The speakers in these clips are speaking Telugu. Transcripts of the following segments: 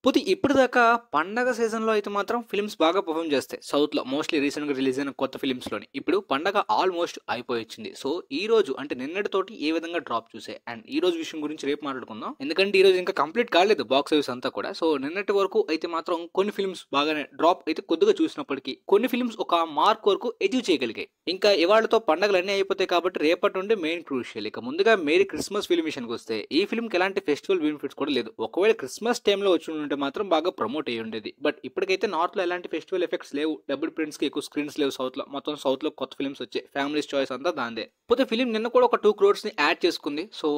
పోతే ఇప్పటిదాకా పండగ సీజన్‌లో అయితే మాత్రం ఫిల్మ్స్ బాగా పెర్ఫార్మ్ చేస్తాయి. సౌత్‌లో మోస్ట్‌లీ రీసెంట్‌గా రిలీజ్ అయిన కొత్త ఫిల్మ్స్‌లోని. ఇప్పుడు పండగ ఆల్మోస్ట్ అయిపోయొచ్చింది. సో, ఈ రోజు అంటే నిన్నటితోటి ఏ విధంగా డ్రాప్ చూసాయి అండ్ ఈ రోజు విషయం గురించి రేపు మాట్లాడుకుందాం. ఎందుకంటే ఈ రోజు ఇంకా కంప్లీట్ కాలేదు బాక్స్ ఆఫీస్ అంతా కూడా. సో, నిన్నటి వరకు అయితే మాత్రం కొన్ని ఫిల్మ్స్ బాగానే డ్రాప్ అయితే కొద్దిగా చూసినప్పటికీ కొన్ని ఫిల్మ్స్ ఒక మార్క్ వరకు అచీవ్ చేయగలిగాయి. ఇంకా ఇవాళతో పండగలన్నీ అయిపోతాయి కాబట్టి రేపటి నుండి మెయిన్ క్రూషియల్. ఇక ముందుగా మేరీ క్రిస్మస్ ఫిల్మ్ విషయానికొస్తే ఈ ఫిల్మ్‌కి ఎలాంటి ఫెస్టివల్ బెనిఫిట్స్ కూడా లేదు. ఒకవేళ క్రిస్మస్ టైమ్‌లో వచ్చి ఉంటే మాత్రం బాగా ప్రమోట్ అయ్యి ఉండేది. బట్ ఇప్పటికైతే నార్త్‌లో ఎలాంటి ఫెస్టివల్ ఎఫెక్ట్స్ లేవు. డబుల్ ప్రింట్స్‌కి ఎక్కువ స్క్రీన్స్ లేవు సౌత్‌లో. మొత్తం సౌత్‌లో కొత్త ఫిల్మ్స్ వచ్చాయి. ఫ్యామిలీస్ చాయిస్ అంతా దాందే. పోతే ఫిల్మ్ నిన్న కూడా ఒక 2 క్రోర్స్‌ని యాడ్ చేసుకుంది. సో,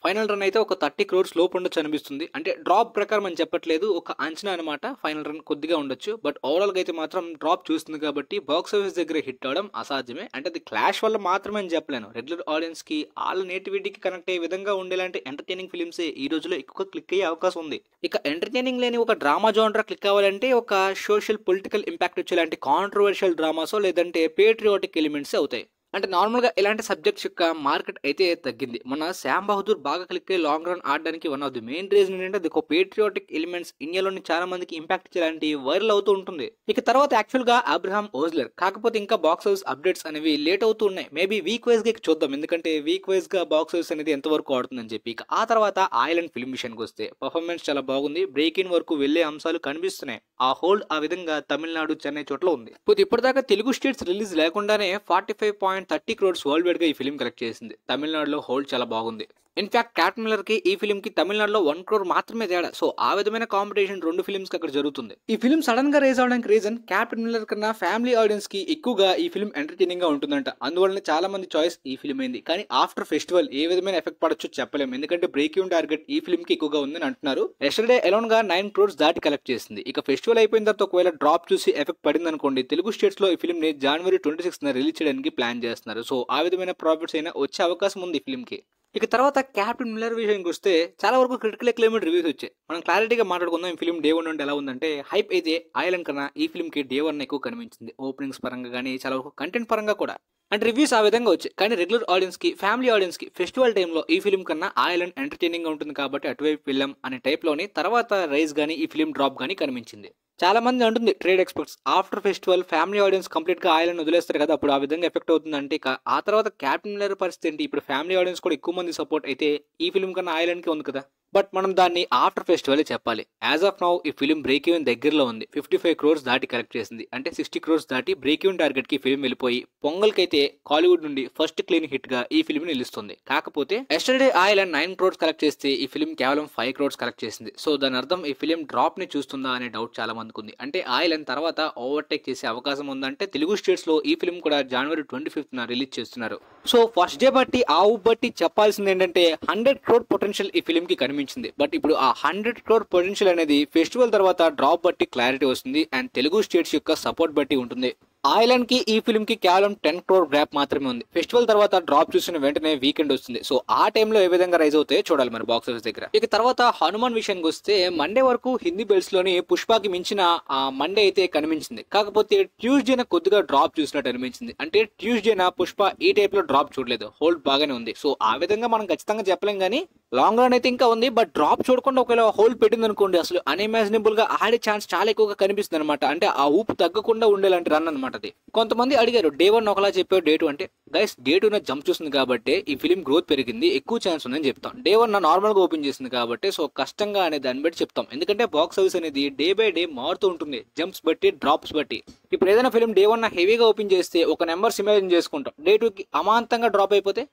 ఫైనల్ రన్ అయితే ఒక 30 క్రోర్స్ లోపు ఉండొచ్చు అనిపిస్తుంది. అంటే డ్రాప్ ప్రకారం అని చెప్పట్లేదు. ఒక అంచనా అనమాట. ఫైనల్ రన్ కొద్దిగా ఉండొచ్చు. బట్ ఓవరాల్‌గా అయితే మాత్రం డ్రాప్ చూస్తుంది కాబట్టి బాక్స్ ఆఫీస్ దగ్గర హిట్ అవ్వడం అసాధ్యమే. అంటే అది క్లాష్ వల్ల మాత్రమే అని చెప్పలేను. రెగ్యులర్ ఆడియన్స్‌కి ఆళ్ళ నేటివిటీకి కనెక్ట్ అయ్యే విధంగా ఉండేలాంటి ఎంటర్‌టైనింగ్ ఫిల్మ్సే ఈ రోజుల్లో ఎక్కువగా క్లిక్ అయ్యే అవకాశం ఉంది. ఇక ఎంటర్‌టైనింగ్ లేని ఒక డ్రామా జోనర్ క్లిక్ అవ్వాలంటే ఒక సోషల్ పొలిటికల్ ఇంపాక్ట్ వచ్చేలాంటి కాంట్రోవర్షియల్ డ్రామాసో లేదంటే పేట్రియాటిక్ ఎలిమెంట్సే అవుతాయి. అంటే నార్మల్‌గా ఇలాంటి సబ్జెక్ట్స్ యొక్క మార్కెట్ అయితే తగ్గింది. మన 'శ్యామ్ బహదూర్' బాగా క్లిక్ అయ్యి లాంగ్ రన్ ఆడడానికి one of the main reason ఏంటంటే అది ఒక పేట్రియాటిక్ ఎలిమెంట్స్ ఇండియాలోని చాలా మందికి ఇంపాక్ట్ ఇచ్చేలాంటి వైరల్ అవుతూ ఉంటుంది. ఇక తర్వాత యాక్చువల్‌గా 'అబ్రహాం ఓజ్లర్' కాకపోతే ఇంకా బాక్స్ ఆఫీస్ అప్డేట్స్ అనేవి లేట్ అవుతూ ఉన్నాయి. మేబీ వీక్ వైస్‌గా చూద్దాం. ఎందుకంటే వీక్ వైస్‌గా బాక్స్ ఆఫీస్ అనేది ఎంతవరకు ఆడుతుందని చెప్పి. ఇక ఆ తర్వాత 'ఐలాండ్' ఫిల్మ్ విషయానికొస్తే పర్ఫార్మెన్స్ చాలా బాగుంది. బ్రేక్ ఇన్ వరకు వెళ్లే అంశాలు కనిపిస్తున్నాయి. ఆ హోల్డ్ ఆ విధంగా తమిళనాడు, చెన్నై చోట్ల ఉంది. పోతే ఇప్పటిదాకా తెలుగు స్టేట్స్ రిలీజ్ లేకుండానే 45.30 క్రోర్స్ వరల్డ్ వైడ్ గా ఈ ఫిల్మ్ కలెక్ట్ చేసింది. తమిళనాడులో హోల్డ్ చాలా బాగుంది. ఇన్ఫాక్ట్ క్యాప్టెన్ మిల్లర్ కి ఈ ఫిల్మ్ కి తమిళనాడులో 1 క్రోర్ మాత్రమే తేడా. సో ఆ విధమైన కాంపిటీషన్ రెండు ఫిల్మ్స్ కి అక్కడ జరుగుతుంది. ఈ ఫిల్మ్ సడన్ గా రేజ్ అవడానికి రీజన్ క్యాప్టెన్ మిల్లర్ కన్నా ఫ్యామిలీ ఆడియన్స్ కి ఎక్కువగా ఈ ఫిల్మ్ ఎంటర్టైనింగ్ గా ఉంటుందంట. అందువల్ల చాలా మంది చాయిస్ ఈ ఫిల్మ్ అయింది. కానీ ఆఫ్టర్ ఫెస్టివల్ ఏ విధమైన ఎఫెక్ట్ పడొచ్చో చెప్పలేము. ఎందుకంటే బ్రేక్ ఈవెన్ టార్గెట్ ఈ ఫిల్మ్ కి ఎక్కువగా ఉందని అంటున్నారు. ఎస్టర్డే అలోన్ గా 9 క్రోర్స్ దాటి కలెక్ట్ చేసింది. ఇక ఫెస్టివల్ అయిపోయిన తర్వాత ఒకవేళ డ్రాప్ చూసి ఎఫెక్ట్ పడింది అనుకోండి, తెలుగు స్టేట్స్ లో ఈ ఫిల్మ్ ని జనవరి 26 రిలీజ్ చేయడానికి ప్లాన్ చేస్తున్నారు. సో ఆ విధమైన ప్రాఫిట్స్ అయినా వచ్చే అవకాశం ఉంది ఈ ఫిల్మ్ కి. ఇక తర్వాత క్యాప్టెన్ మిల్లర్ విషయానికి వస్తే చాలా వరకు క్రిటికల్ ఎక్లైమ్డ్ రివ్యూస్ వచ్చాయి. మనం క్లారిటీగా మాట్లాడుకుందాం. ఈ ఫిల్మ్ డే 1 నుండి ఎలా ఉందంటే హైప్ అయితే ఐలాండ్ కన్నా ఈ ఫిల్మ్ కి డే 1 ఎక్కువ కనిపించింది. ఓపెనింగ్స్ పరంగా కానీ చాలా వరకు కంటెంట్ పరంగా కూడా. అంటే రివ్యూస్ ఆ విధంగా వచ్చాయి. కానీ రెగ్యులర్ ఆడియన్స్ కి, ఫ్యామిలీ ఆడియన్స్ కి ఫెస్టివల్ టైంలో ఈ ఫిల్మ్ కన్నా ఐలాండ్ ఎంటర్టైనింగ్ గా ఉంటుంది కాబట్టి అటువైపు వెళ్ళాం అనే టైప్ లోని తర్వాత రైజ్ గానీ ఈ ఫిల్మ్ డ్రాప్ గానీ కనిపించింది. చాలా మంది అంటుంది trade experts after festival family audience complete గా ఐలాండ్ వదిలేస్తారు కదా, అప్పుడు ఆ విధంగా ఎఫెక్ట్ అవుతుంది అంటే ఇక ఆ తర్వాత క్యాప్టెన్ మిల్లర్ పరిస్థితి ఏంటి? ఇప్పుడు ఫ్యామిలీ ఆడియన్స్ కూడా ఎక్కువ మంది సపోర్ట్ అయితే ఈ ఫిల్మ్ కన్నా ఐలాండ్ కి ఉంది కదా. బట్ మనం దాన్ని ఆఫ్టర్ ఫెస్టివల్ చెప్పాలి. యాజ్ ఆఫ్ నౌ ఈ ఫిల్మ్ బ్రేక్ ఈవెన్ దగ్గరలో ఉంది. 55 క్రోర్స్ దాటి కలెక్ట్ చేసింది. అంటే 60 క్రోర్స్ దాటి బ్రేక్ ఈవెన్ టార్గెట్ కి ఫిల్మ్ వెళ్ళిపోయి పొంగల్కైతే కాలీవుడ్ నుండి ఫస్ట్ క్లీన్ హిట్ గా ఈ ఫిల్మ్ నిలుస్తుంది. కాకపోతే ఎస్టర్డే ఐలాండ్ 9 క్రోర్స్ కలెక్ట్ చేస్తే ఈ ఫిల్మ్ కేవలం 5 క్రోర్స్ కలెక్ట్ చేసింది. సో దాని అర్థం ఈ ఫిల్మ్ డ్రాప్ ని చూస్తుందా అనే డౌట్ చాలా మందికి ఉంది. అంటే ఐలాండ్ తర్వాత ఓవర్టేక్ చేసే అవకాశం ఉందంటే తెలుగు స్టేట్స్ లో ఈ ఫిల్మ్ కూడా జనవరి 25 రిలీజ్ చేస్తున్నారు. సో ఫస్ట్ డే బట్టి ఆ బట్టి చెప్పాల్సింది ఏంటంటే 100 క్రోర్ పొటెన్షియల్ ఈ ఫిల్మ్ కి కనిపించింది. బట్ ఇప్పుడు ఆ 100 క్రోర్ పొటెన్షియల్ అనేది ఫెస్టివల్ తర్వాత డ్రాప్ బట్టి క్లారిటీ వస్తుంది అండ్ తెలుగు స్టేట్స్ యొక్క సపోర్ట్ బట్టి ఉంటుంది. ఐలాండ్ కి ఈ ఫిల్మ్ కి కేవలం 10 క్రోర్ గ్యాప్ మాత్రమే ఉంది. ఫెస్టివల్ తర్వాత డ్రాప్ చూసిన వెంటనే వీకెండ్ వస్తుంది. సో ఆ టైంలో ఏ విధంగా రైజ్ అవుతాయో చూడాలి మరి బాక్స్ ఆఫీస్ దగ్గర. ఇక తర్వాత హనుమాన్ విషయానికి వస్తే మండే వరకు హిందీ బెల్ట్స్ లోని పుష్పకి మించిన ఆ మండే అయితే కనిపించింది. కాకపోతే ట్యూస్డేన కొద్దిగా డ్రాప్ చూసినట్టు అనిపించింది. అంటే ట్యూస్డేన పుష్ప ఈ టైప్ లో డ్రాప్ చూడలేదు. హోల్డ్ బాగానే ఉంది. సో ఆ విధంగా మనం ఖచ్చితంగా చెప్పలేం కానీ లాంగ్ రన్ అయితే ఇంకా ఉంది. బట్ డ్రాప్ చూడకుండా ఒకవేళ హోల్డ్ పెట్టింది అనుకోండి, అసలు అన్ఇమాజినబుల్ గా ఆడే ఛాన్స్ చాలా ఎక్కువగా కనిపిస్తుంది అనమాట. అంటే ఆ ఊపు తగ్గకుండా ఉండేలాంటి రన్ అనమాట అది. కొంతమంది అడిగారు డే 1 ఒకలా చెప్పావు డే 2 అంటే గైస్ డే 2 జంప్ చూస్తుంది కాబట్టి ఈ ఫిల్మ్ గ్రోత్ పెరిగింది, ఎక్కువ ఛాన్స్ ఉందని చెప్తాం. డే 1 నార్మల్ గా ఓపెన్ చేసింది కాబట్టి సో కష్టంగా అనే దాన్ని బట్టి చెప్తాం. ఎందుకంటే బాక్స్ ఆఫీస్ అనేది డే బై డే మారుతూ ఉంటుంది, జంప్స్ బట్టి డ్రాప్స్ బట్టి. ఇప్పుడు ఏదైనా ఫిల్మ్ డే 1 హెవీగా ఓపెన్ చేస్తే ఒక నెంబర్స్ ఇమాజిన్ చేసుకుంటాం. డే 2 కి అమాంతంగా డ్రాప్ అయిపోతే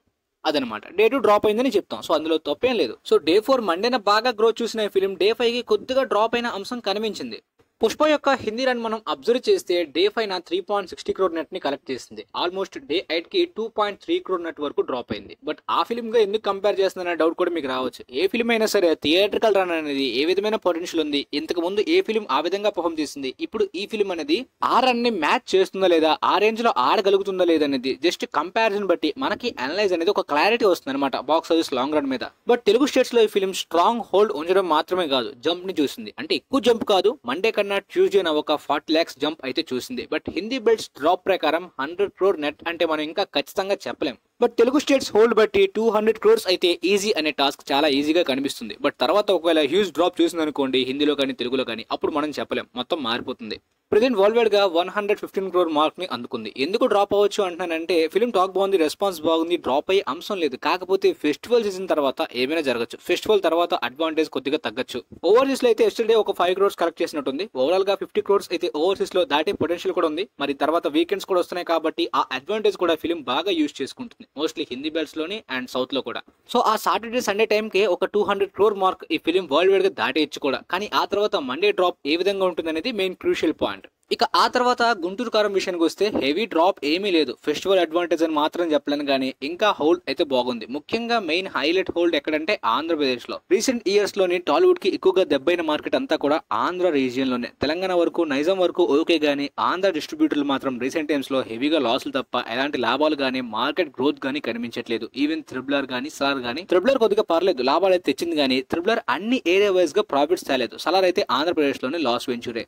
అదనమాట డే 2 డ్రాప్ అయిందని చెప్తాం. సో అందులో తప్పేం లేదు. సో డే 4 మండేన బాగా గ్రోత్ చూసిన ఈ ఫిల్మ్ డే 5 కి కొద్దిగా డ్రాప్ అయిన అంశం కనిపించింది. పుష్ప యొక్క హిందీ రన్ మనం అబ్జర్వ్ చేస్తే డే 5 3.60 క్రోర్ నెట్ ని కలెక్ట్ చేసింది. ఆల్మోస్ట్ డే 8 కి 2.3 క్రోర్ నెట్ వరకు డ్రాప్ అయింది. బట్ ఆ ఫిల్మ్ గా ఎందుకు కంపేర్ చేస్తుందనే డౌట్ కూడా మీకు రావచ్చు. ఏ ఫిల్మ్ అయినా సరే థియేట్రికల్ రన్ అనేది ఏ విధమైన పొటెన్షియల్ ఉంది, ఇంతకు ముందు ఏ ఫిల్మ్ ఆ విధంగా పర్ఫామ్ చేసింది, ఇప్పుడు ఈ ఫిల్మ్ అనేది ఆ రన్ ని మ్యాచ్ చేస్తుందా లేదా, ఆ రేంజ్ లో ఆడగలుగుతుందా లేదా అనేది జస్ట్ కంపారిజన్ బట్టి మనకి అనలైజ్ అనేది ఒక క్లారిటీ వస్తుంది అనమాట బాక్స్ ఆఫీస్ లాంగ్ రన్ మీద. బట్ తెలుగు స్టేట్స్ లో ఈ ఫిల్మ్ స్ట్రాంగ్ హోల్డ్ ఉంచడం మాత్రమే కాదు, జంప్ ని చూసింది. అంటే ఎక్కువ జంప్ కాదు, మండే కన్నా ట్యూస్డే ఒక 40 lakhs జంప్ అయితే చూసింది. బట్ హిందీ బెల్ట్స్ డ్రాప్ ప్రకారం 100 క్రోర్ నెట్ అంటే మనం ఇంకా ఖచ్చితంగా చెప్పలేం. బట్ తెలుగు స్టేట్స్ హోల్డ్ బట్టి 200 crores అయితే ఈజీ అనే టాస్క్ చాలా ఈజీగా కనిపిస్తుంది. బట్ తర్వాత ఒకవేళ హ్యూజ్ డ్రాప్ చూసింది అనుకోండి హిందీలో కానీ తెలుగులో కానీ, అప్పుడు మనం చెప్పలేం, మొత్తం మారిపోతుంది. ప్రెజెంట్ వరల్డ్ వైడ్ గా 115 crore మార్క్ ని అందుకుంది. ఎందుకు డ్రాప్ అవ్వచ్చు అంటున్నానంటే ఫిల్మ్ టాక్ బాగుంది, రెస్పాన్స్ బాగుంది, డ్రాప్ అయ్యే అంశం లేదు. కాకపోతే ఫెస్టివల్ సీజన్ తర్వాత ఏమైనా జరగచ్చు. ఫెస్టివల్ తర్వాత అడ్వాంటేజ్ కొద్దిగా తగ్గచ్చు. ఓవర్సీస్ లో అయితే ఎస్టర్డే ఒక 5 crores కలెక్ట్ చేసినట్టుంది. ఓవరాల్ గా 50 crores అయితే ఓవర్సీస్ లో దాటే పొటెన్షియల్ కూడా ఉంది. మరి తర్వాత వీకెండ్స్ కూడా వస్తున్నాయి కాబట్టి ఆ అడ్వాంటేజ్ కూడా ఫిల్మ్ బాగా యూజ్ చేసుకుంటుంది, మోస్ట్లీ హిందీ బెల్ట్స్ లోని అండ్ సౌత్ లో కూడా. సో ఆ సాటర్డే సండే టైం కి ఒక 200 crore మార్క్ ఈ ఫిల్మ్ వరల్డ్ వైడ్ గా దాటేయచ్చు కూడా. కానీ ఆ తర్వాత మండే డ్రాప్ ఏ విధంగా ఉంటుంది అనేది మెయిన్ క్రూషియల్ పాయింట్. ఇక ఆ తర్వాత గుంటూరు కారం విషయానికి వస్తే హెవీ డ్రాప్ ఏమీ లేదు. ఫెస్టివల్ అడ్వాంటేజ్ అని మాత్రం చెప్పలేను కానీ ఇంకా హోల్డ్ అయితే బాగుంది. ముఖ్యంగా మెయిన్ హైలైట్ హోల్డ్ ఎక్కడంటే ఆంధ్రప్రదేశ్ లో. రీసెంట్ ఇయర్స్ లోని టాలీవుడ్ కి ఎక్కువగా దెబ్బైన మార్కెట్ అంతా కూడా ఆంధ్ర రీజియన్ లోనే. తెలంగాణ వరకు నైజాం వరకు ఓకే గానీ ఆంధ్ర డిస్ట్రిబ్యూటర్లు మాత్రం రీసెంట్ టైమ్స్ లో హెవీగా లాసులు తప్ప ఎలాంటి లాభాలు గానీ మార్కెట్ గ్రోత్ గానీ కనిపించట్లేదు. ఈవెన్ త్రిబులర్ గానీ సలార్ గానీ, త్రిబులర్ కొద్దిగా పర్లేదు, లాభాలు అయితే తెచ్చింది కానీ త్రిబులర్ అన్ని ఏరియా వైజ్ గా ప్రాఫిట్స్ తేలేదు. సలార్ అయితే ఆంధ్రప్రదేశ్ లోనే లాస్ వెంచూరే.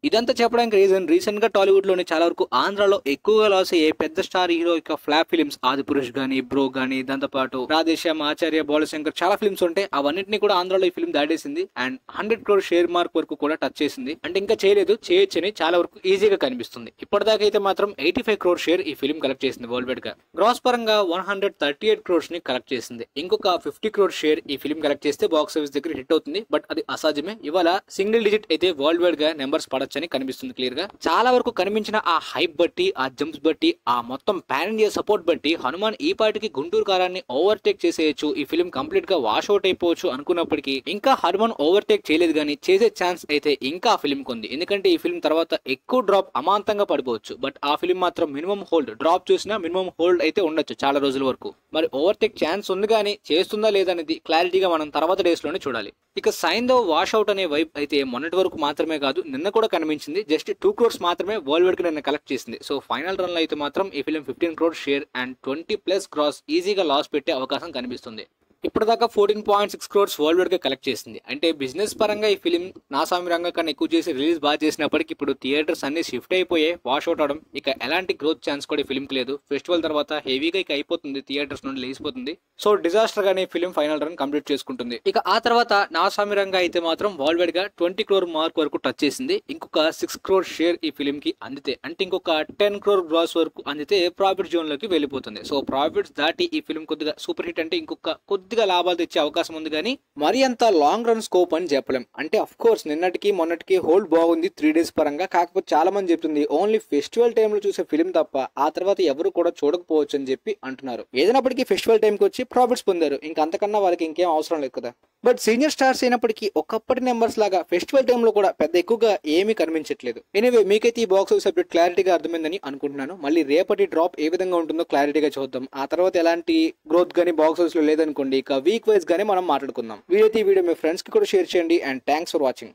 ఇదంతా చెప్పడానికి రీసెంట్ గా టాలీవుడ్ లోనే చాలా వరకు ఆంధ్రాలో ఎక్కువగా లాస్ అయ్యే పెద్ద స్టార్ హీరో యొక్క ఫ్లాప్ ఫిల్మ్స్ ఆదిపురుష్ గానీ, బ్రో గానీ, దాంతో పాటు రాధేశ్యామ్, ఆచార్య, బాలశంకర్ చాలా ఫిల్మ్స్ ఉంటాయి. అవన్నింటినీ కూడా ఆంధ్రాలో ఈ ఫిల్మ్ దాటేసింది అండ్ 100 crore షేర్ మార్క్ వరకు కూడా టచ్ చేసింది. అంటే ఇంకా చేయలేదు, చేయొచ్చని చాలా వరకు ఈజీగా కనిపిస్తుంది. ఇప్పటిదాకా అయితే మాత్రం 85 crore షేర్ ఈ ఫిల్మ్ కలెక్ట్ చేసింది వరల్డ్ వైడ్ గా. గ్రాస్ పరంగా 138 crores ని కలెక్ట్ చేసింది. ఇంకొక 50 crore షేర్ ఈ ఫిల్మ్ కలెక్ట్ చేస్తే బాక్స్ ఆఫీస్ దగ్గర హిట్ అవుతుంది. బట్ అది అసాధ్యమే. ఇవాళ సింగిల్ డిజిట్ అయితే వరల్డ్ వైడ్ గా నెంబర్స్ పడొచ్చని కనిపిస్తుంది క్లియర్ గా. చాలా వరకు కనిపించిన ఆ హైప్ బట్టి, ఆ జంప్స్ బట్టి, ఆ మొత్తం పాన్ ఇండియా సపోర్ట్ బట్టి హనుమాన్ ఈ పాటికి గుంటూరు కారాన్ని ఓవర్టేక్ చేసేయచ్చు, ఈ ఫిల్మ్ కంప్లీట్ గా వాష్ అవుట్ అయిపోవచ్చు అనుకున్నప్పటికీ ఇంకా హనుమాన్ ఓవర్టేక్ చేయలేదు కానీ చేసే ఛాన్స్ అయితే ఇంకా ఆ ఫిల్మ్ ఉంది. ఎందుకంటే ఈ ఫిల్మ్ తర్వాత ఎక్కువ డ్రాప్ అమాంతంగా పడిపోవచ్చు. బట్ ఆ ఫిల్మ్ మాత్రం మినిమం హోల్డ్, డ్రాప్ చూసినా మినిమం హోల్డ్ అయితే ఉండొచ్చు చాలా రోజుల వరకు. మరి ఓవర్టేక్ ఛాన్స్ ఉంది కానీ చేస్తుందా లేదనేది క్లారిటీగా మనం తర్వాత డేస్ లోనే చూడాలి. ఇక సైంధవ్ వాష్ అవుట్ అనే వైబ్ అయితే మొన్నటి వరకు మాత్రమే కాదు నిన్న కూడా కనిపించింది. జస్ట్ 2 crores మాత్రమే వరల్డ్ వైడ్ గా నిన్న కలెక్ట్ చేసింది. సో ఫైనల్ రన్ లో అయితే మాత్రం ఈ film 15 crore share and 20+ gross ఈజీగా లాస్ పెట్టే అవకాశం కనిపిస్తుంది. ఇప్పటిదాకా 14.6 crores వరల్డ్ వైడ్ గా కలెక్ట్ చేసింది. అంటే బిజినెస్ పరంగా ఈ ఫిల్మ్ నాసామి రంగం కన్నా ఎక్కువ చేసి రిలీజ్ బాగా చేసినప్పటికీ ఇప్పుడు థియేటర్స్ అన్ని షిఫ్ట్ అయిపోయి వాష్ అవుట్ అవడం, ఇక ఎలాంటి గ్రోత్ ఛాన్స్ కూడా ఈ ఫిల్మ్ కి లేదు. ఫెస్టివల్ తర్వాత హెవీగా ఇక అయిపోతుంది, థియేటర్స్ నుండి లేచిపోతుంది. సో డిజాస్టర్ గానే ఫిల్మ్ ఫైనల్ రన్ కంప్లీట్ చేసుకుంటుంది. ఇక ఆ తర్వాత నాసామి రంగం అయితే మాత్రం వరల్డ్ వైడ్ గా 20 crore మార్క్ వరకు టచ్ చేసింది. ఇంకొక 6 crore షేర్ ఈ ఫిల్మ్ కి అందితే, అంటే ఇంకొక 10 crore గ్రాస్ వరకు అందితే ప్రాఫిట్ జోన్ లోకి వెళ్ళిపోతుంది. సో ప్రాఫిట్స్ దాటి ఈ ఫిల్మ్ కొద్దిగా సూపర్ హిట్, అంటే ఇంకొక కొద్దిగా లాభాలు తెచ్చే అవకాశం ఉంది కానీ మరి అంత లాంగ్ రన్ స్కోప్ అని చెప్పలేం. అంటే అఫ్ కోర్స్ నిన్నటికి మొన్నటికి హోల్డ్ బాగుంది 3 days పరంగా. కాకపోతే చాలా మంది చెప్తుంది ఓన్లీ ఫెస్టివల్ టైమ్ లో చూసే ఫిల్మ్ తప్ప ఆ తర్వాత ఎవరు కూడా చూడకపోవచ్చు అని చెప్పి అంటున్నారు. ఏదైనప్పటికీ ఫెస్టివల్ టైం కి వచ్చి ప్రాఫిట్స్ పొందారు, ఇంకా అంతకన్నా వాళ్ళకి ఇంకేం అవసరం లేదు కదా. బట్ సీనియర్ స్టార్స్ అయినప్పటికీ ఒకప్పటి నెంబర్స్ లాగా ఫెస్టివల్ టైమ్ లో కూడా పెద్ద ఎక్కువగా ఏమీ కనిపించట్లేదు. ఎనీవే మీకైతే ఈ బాక్స్ ఆఫీస్ అప్డేట్ క్లారిటీగా అర్థమైందని అనుకుంటున్నాను. మళ్ళీ రేపటి డ్రాప్ ఏ విధంగా ఉంటుందో క్లారిటీగా చూద్దాం. ఆ తర్వాత ఎలాంటి గ్రోత్ గానీ బాక్స్ ఆఫీస్ లో లేదనుకోండి, ఇక వీక్ వైజ్ గానీ మనం మాట్లాడుకుందాం. వీడియో మీ ఫ్రెండ్స్ కి కూడా షేర్ చేయండి అండ్ థ్యాంక్స్ ఫర్ వాచింగ్.